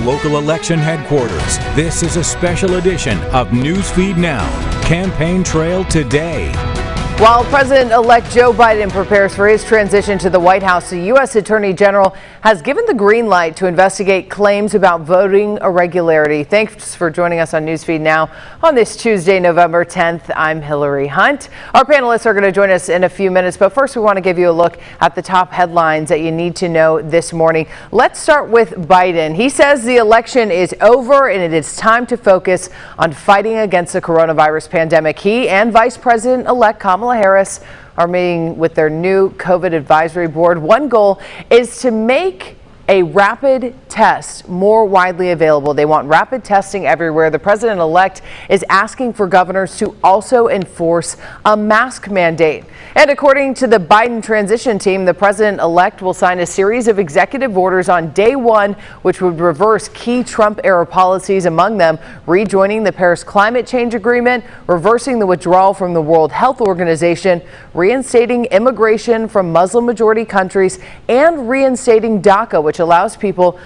local election headquarters. This is a special edition of Newsfeed Now, Campaign Trail Today. While President-elect Joe Biden prepares for his transition to the White House, the U.S. Attorney General has given the green light to investigate claims about voting irregularity. Thanks for joining us on Newsfeed Now on this Tuesday, November 10th. I'm Hillary Hunt. Our panelists are going to join us in a few minutes, but first we want to give you a look at the top headlines that you need to know this morning. Let's start with Biden. He says the election is over and it is time to focus on fighting against the coronavirus pandemic. He and Vice President-elect Kamala Harris are meeting with their new COVID advisory board. One goal is to make a rapid test more widely available. They want rapid testing everywhere. The president-elect is asking for governors to also enforce a mask mandate. And according to the Biden transition team, the president-elect will sign a series of executive orders on day one, which would reverse key Trump-era policies, among them rejoining the Paris Climate Change Agreement, reversing the withdrawal from the World Health Organization, reinstating immigration from Muslim-majority countries, and reinstating DACA, which allows people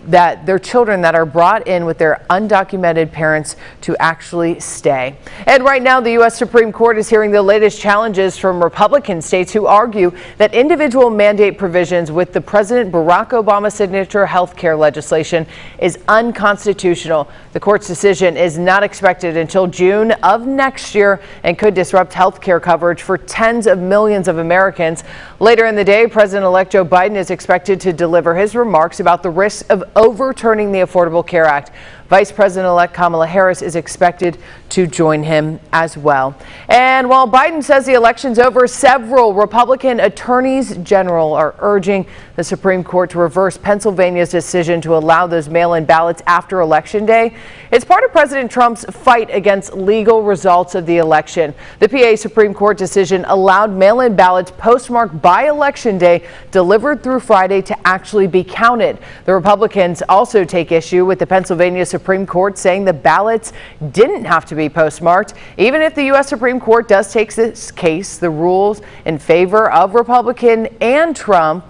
that their children that are brought in with their undocumented parents to actually stay. And right now, the U.S. Supreme Court is hearing the latest challenges from Republican states who argue that individual mandate provisions with the President Barack Obama signature health care legislation is unconstitutional. The court's decision is not expected until June of next year and could disrupt health care coverage for tens of millions of Americans. Later in the day, President-elect Joe Biden is expected to deliver his remarks about the risks of overturning the Affordable Care Act. Vice President-elect Kamala Harris is expected to join him as well. And while Biden says the election's over, several Republican attorneys general are urging the Supreme Court to reverse Pennsylvania's decision to allow those mail-in ballots after Election Day. It's part of President Trump's fight against legal results of the election. The PA Supreme Court decision allowed mail-in ballots postmarked by Election Day delivered through Friday to actually be counted. The Republicans also take issue with the Pennsylvania Supreme Court saying the ballots didn't have to be postmarked. Even if the U.S. Supreme Court does take this case, the rules in favor of Republican and Trump,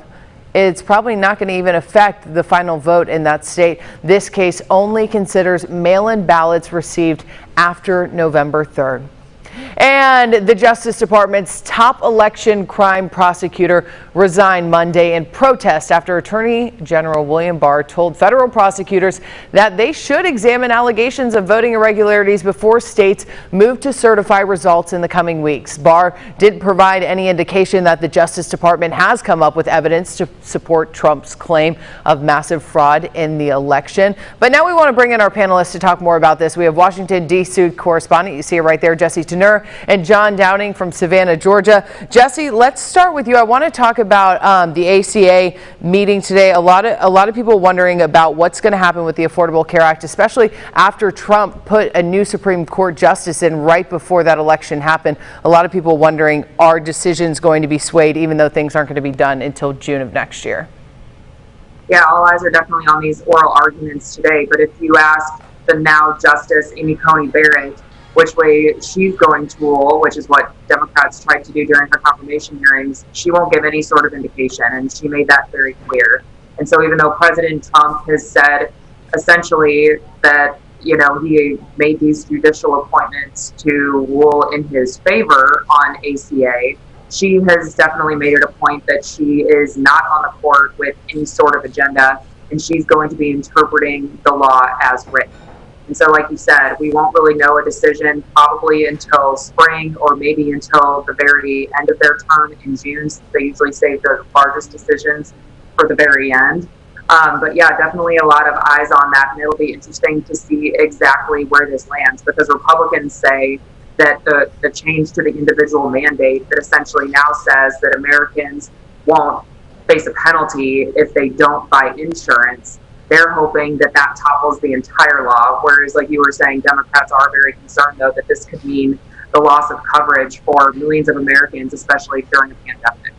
it's probably not going to even affect the final vote in that state. This case only considers mail-in ballots received after November 3rd. And the Justice Department's top election crime prosecutor resigned Monday in protest after Attorney General William Barr told federal prosecutors that they should examine allegations of voting irregularities before states move to certify results in the coming weeks. Barr didn't provide any indication that the Justice Department has come up with evidence to support Trump's claim of massive fraud in the election. But now we want to bring in our panelists to talk more about this. We have Washington, D.C. correspondent, you see it right there, Jesse and John Downing from Savannah, Georgia. Jesse, let's start with you. I want to talk about the ACA meeting today. A lot of people wondering about what's going to happen with the Affordable Care Act, especially after Trump put a new Supreme Court justice in right before that election happened. A lot of people wondering, are decisions going to be swayed even though things aren't going to be done until June of next year? Yeah, all eyes are definitely on these oral arguments today. But if you ask the now Justice Amy Coney Barrett which way she's going to rule, which is what Democrats tried to do during her confirmation hearings, she won't give any sort of indication, and she made that very clear. And so even though President Trump has said essentially that, you know, he made these judicial appointments to rule in his favor on ACA, she has definitely made it a point that she is not on the court with any sort of agenda, and she's going to be interpreting the law as written. And so, like you said, we won't really know a decision probably until spring or maybe until the very end of their term in June. They usually save the largest decisions for the very end. But yeah, definitely a lot of eyes on that. And it'll be interesting to see exactly where this lands, because Republicans say that the change to the individual mandate that essentially now says that Americans won't face a penalty if they don't buy insurance, they're hoping that that topples the entire law. Whereas, like you were saying, Democrats are very concerned, though, that this could mean the loss of coverage for millions of Americans, especially during a pandemic.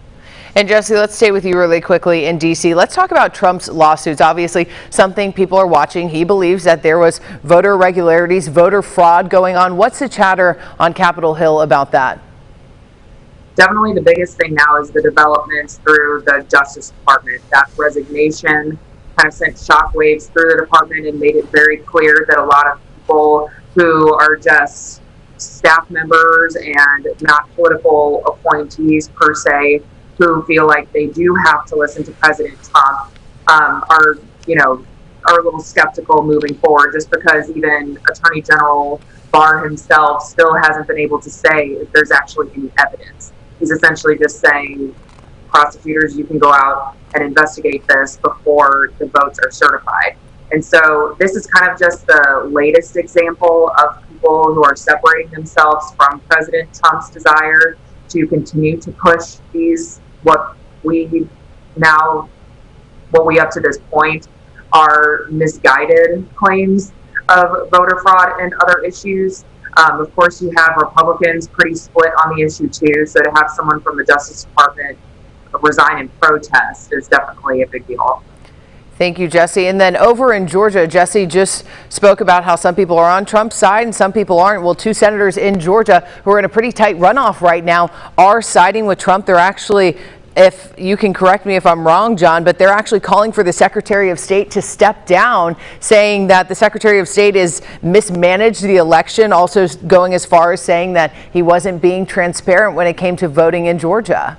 And Jesse, let's stay with you really quickly in D.C. Let's talk about Trump's lawsuits. Obviously, something people are watching. He believes that there was voter irregularities, voter fraud going on. What's the chatter on Capitol Hill about that? Definitely the biggest thing now is the developments through the Justice Department. That resignation kind of sent shockwaves through the department and made it very clear that a lot of people who are just staff members and not political appointees per se, who feel like they do have to listen to President Trump, are a little skeptical moving forward, just because even Attorney General Barr himself still hasn't been able to say if there's actually any evidence. He's essentially just saying, prosecutors, you can go out and investigate this before the votes are certified. And so this is kind of just the latest example of people who are separating themselves from President Trump's desire to continue to push these, what we up to this point are misguided claims of voter fraud and other issues. Of course, you have Republicans pretty split on the issue too, so to have someone from the Justice Department resign in protest is definitely a big deal. Thank you, Jesse. And then over in Georgia, Jesse just spoke about how some people are on Trump's side and some people aren't. Well, two senators in Georgia who are in a pretty tight runoff right now are siding with Trump. They're actually, if you can correct me if I'm wrong, John, but they're actually calling for the Secretary of State to step down, saying that the Secretary of State has mismanaged the election, also going as far as saying that he wasn't being transparent when it came to voting in Georgia.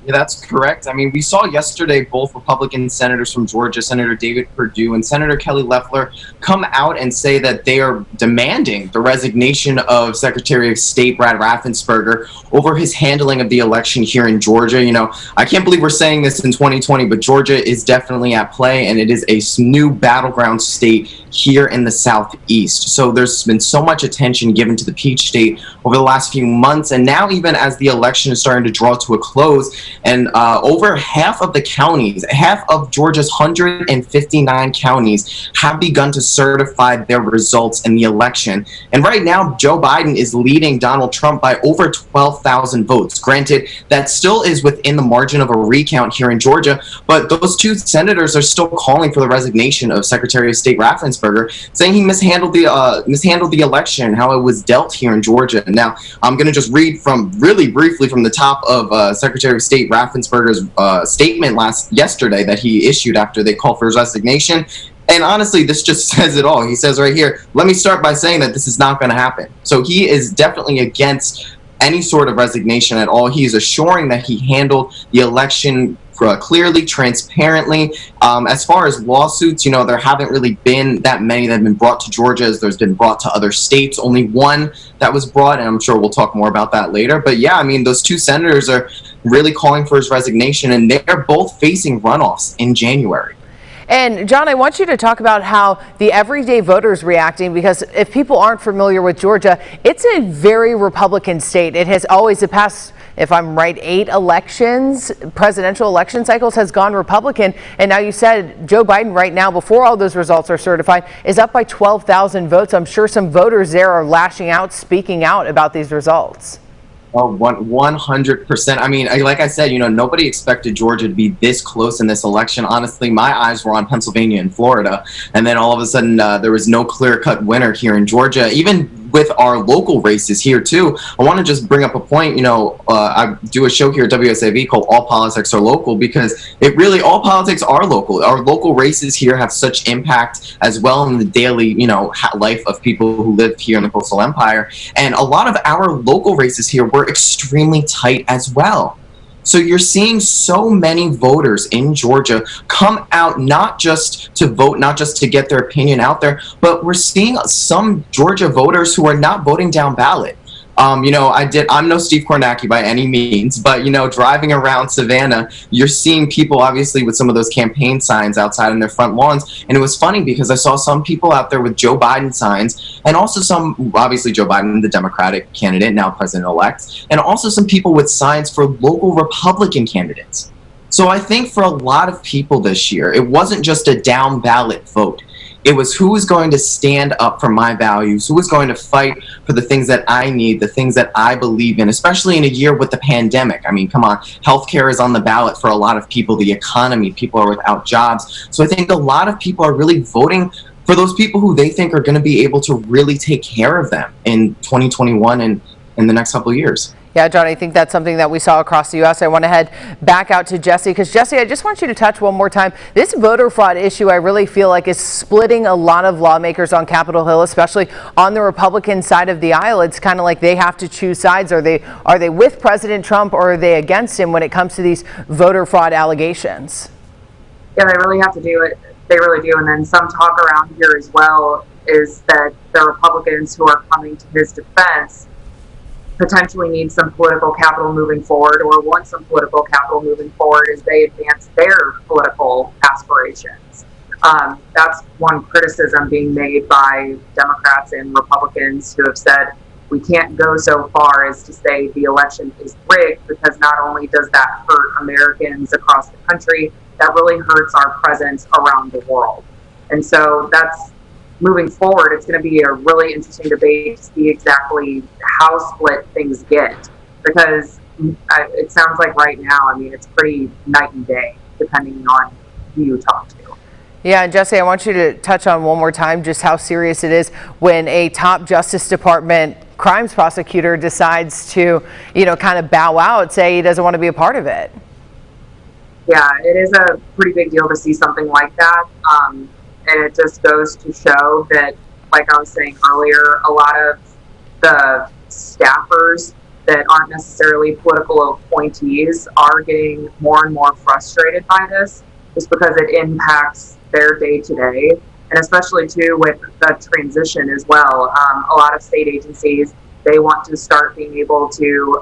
Yeah, that's correct. I mean, we saw yesterday both Republican senators from Georgia, Senator David Perdue and Senator Kelly Loeffler, come out and say that they are demanding the resignation of Secretary of State Brad Raffensperger over his handling of the election here in Georgia. You know, I can't believe we're saying this in 2020, but Georgia is definitely at play, and it is a new battleground state here in the Southeast. So there's been so much attention given to the Peach State over the last few months, and now even as the election is starting to draw to a close, and over half of the counties, half of Georgia's 159 counties have begun to certify their results in the election. And right now, Joe Biden is leading Donald Trump by over 12,000 votes. Granted, that still is within the margin of a recount here in Georgia, but those two senators are still calling for the resignation of Secretary of State Raffensperger, saying he mishandled the election, how it was dealt here in Georgia. Now, I'm going to just read from really briefly from the top of Secretary of State Raffensperger's statement yesterday that he issued after they called for his resignation. And honestly, this just says it all. He says right here, let me start by saying that this is not going to happen. So he is definitely against any sort of resignation at all. He is assuring that he handled the election clearly, transparently. As far as lawsuits, you know, there haven't really been that many that have been brought to Georgia as there's been brought to other states. Only one that was brought, and I'm sure we'll talk more about that later. But yeah, I mean, those two senators are really calling for his resignation, and they're both facing runoffs in January. And John, I want you to talk about how the everyday voter's reacting, because if people aren't familiar with Georgia, it's a very Republican state. It has always, the past, if I'm right, 8 elections, presidential election cycles, has gone Republican. And now you said Joe Biden right now, before all those results are certified, is up by 12,000 votes. I'm sure some voters there are lashing out, speaking out about these results. Oh, 100%. I mean, like I said, you know, nobody expected Georgia to be this close in this election. Honestly, my eyes were on Pennsylvania and Florida. And then all of a sudden, there was no clear-cut winner here in Georgia. Even with our local races here, too, I want to just bring up a point. You know, I do a show here at WSAV called All Politics Are Local, because it really, all politics are local. Our local races here have such impact as well in the daily, you know, life of people who live here in the Coastal Empire. And a lot of our local races here were extremely tight as well. So you're seeing so many voters in Georgia come out not just to vote, not just to get their opinion out there, but we're seeing some Georgia voters who are not voting down ballot. You know, I'm no Steve Kornacki by any means, but, you know, driving around Savannah, you're seeing people obviously with some of those campaign signs outside on their front lawns. And it was funny because I saw some people out there with Joe Biden signs, and also some, obviously Joe Biden, the Democratic candidate, now president-elect, and also some people with signs for local Republican candidates. So I think for a lot of people this year, it wasn't just a down ballot vote. It was who is going to stand up for my values, who is going to fight for the things that I need, the things that I believe in, especially in a year with the pandemic. I mean, come on, healthcare is on the ballot for a lot of people, the economy, people are without jobs. So I think a lot of people are really voting for those people who they think are going to be able to really take care of them in 2021 and in the next couple of years. Yeah, John, I think that's something that we saw across the U.S. I want to head back out to Jesse because, Jesse, I just want you to touch one more time. This voter fraud issue, I really feel like is splitting a lot of lawmakers on Capitol Hill, especially on the Republican side of the aisle. It's kind of like they have to choose sides. Are they with President Trump or are they against him when it comes to these voter fraud allegations? Yeah, they really have to do it. They really do. And then some talk around here as well is that the Republicans who are coming to his defense potentially need some political capital moving forward, or want some political capital moving forward as they advance their political aspirations. That's one criticism being made by Democrats and Republicans who have said we can't go so far as to say the election is rigged, because not only does that hurt Americans across the country, that really hurts our presence around the world. And so that's moving forward, it's going to be a really interesting debate to see exactly how split things get, because it sounds like right now, I mean, it's pretty night and day depending on who you talk to. Yeah, and Jesse, I want you to touch on one more time just how serious it is when a top Justice Department crimes prosecutor decides to, kind of bow out, say he doesn't want to be a part of it. Yeah, it is a pretty big deal to see something like that. And it just goes to show that, like I was saying earlier, a lot of the staffers that aren't necessarily political appointees are getting more and more frustrated by this, just because it impacts their day-to-day. And especially, too, with the transition as well. A lot of state agencies, they want to start being able to,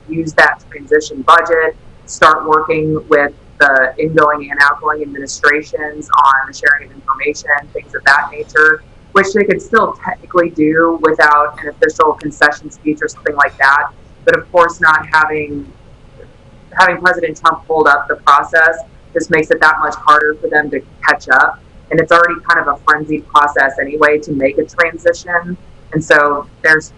use that transition budget, start working with the ingoing and outgoing administrations on the sharing of information, things of that nature, which they could still technically do without an official concession speech or something like that. But of course, not having President Trump hold up the process just makes it that much harder for them to catch up. And it's already kind of a frenzied process anyway to make a transition. And so there's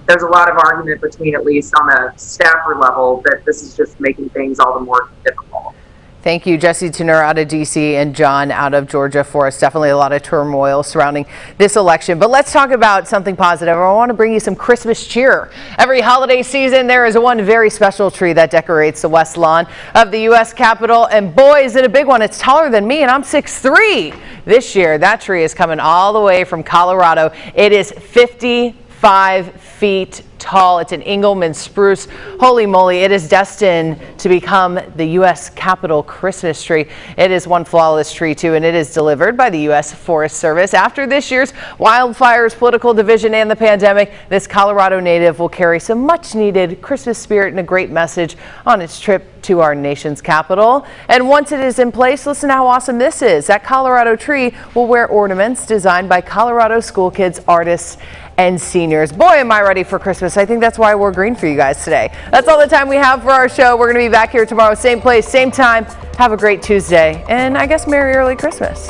a lot of argument between, at least on the staffer level, that this is just making things all the more difficult. Thank you, Jesse Tenor out of D.C. and John out of Georgia for us. Definitely a lot of turmoil surrounding this election. But let's talk about something positive. I want to bring you some Christmas cheer. Every holiday season, there is one very special tree that decorates the west lawn of the U.S. Capitol. And boy, is it a big one. It's taller than me, and I'm 6'3". This year, that tree is coming all the way from Colorado. It is 55 feet tall. It's an Engelmann spruce. Holy moly, it is destined to become the U.S. Capitol Christmas tree. It is one flawless tree, too, and it is delivered by the U.S. Forest Service. After this year's wildfires, political division, and the pandemic, this Colorado native will carry some much-needed Christmas spirit and a great message on its trip to our nation's capital. And once it is in place, listen to how awesome this is. That Colorado tree will wear ornaments designed by Colorado school kids, artists, and seniors. Boy, am I ready for Christmas. I think that's why I wore green for you guys today. That's all the time we have for our show. We're going to be back here tomorrow, same place, same time. Have a great Tuesday, and I guess Merry Early Christmas.